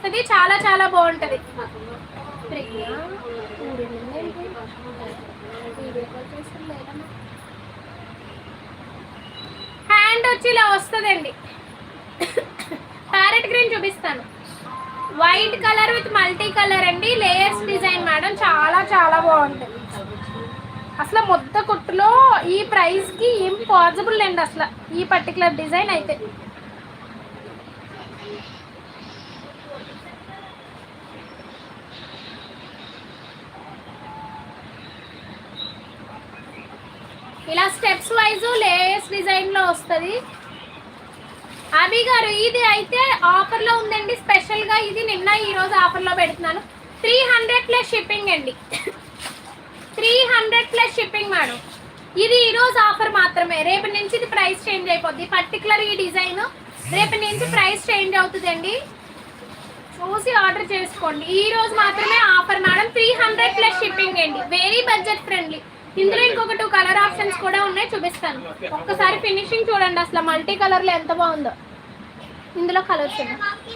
వస్తుంది, చాలా చాలా బాగుంటుంది. హ్యాండ్ వచ్చి ఇలా వస్తుందండి. ప్యారెట్ గ్రీన్ చూపిస్తాను. White colour with multi colour అండి, లేయర్స్ డిజైన్ మేడం, చాలా చాలా బాగుంటుంది. అసలు మొత్త కుట్టులో ఈ ప్రైస్కి ఏం పాసిబుల్ అండి అసలు ఈ పర్టికులర్ డిజైన్ అయితే. ఇలా స్టెప్స్ వైజ్ లేయర్స్ డిజైన్లో వస్తుంది. అభి గారు ఇది అయితే ఆఫర్లో ఉందండి స్పెషల్గా, ఇది నిన్న ఈరోజు ఆఫర్లో పెడుతున్నాను. 300 ప్లస్ షిప్పింగ్ అండి. 300 ప్లస్ షిప్పింగ్ మేడం. ఇది ఈరోజు ఆఫర్ మాత్రమే, రేపు నుంచి ఇది ప్రైస్ చేంజ్ అయిపోద్ది. పర్టికులర్ ఈ డిజైన్ రేపు నుంచి ప్రైస్ చేంజ్ అవుతుందండి, చూసి ఆర్డర్ చేసుకోండి. ఈ రోజు మాత్రమే ఆఫర్ మేడం. 300 ప్లస్ షిప్పింగ్ అండి, వెరీ బడ్జెట్ ఫ్రెండ్లీ. ఇందులో ఇంకొక 2 కలర్ ఆప్షన్స్ కూడా ఉన్నాయి, చూపిస్తాను. ఒక్కసారి ఫినిషింగ్ చూడండి అసలు మల్టీ కలర్లో ఎంత బాగుందో. ఇందులో కలర్స్ ఉన్నాయి.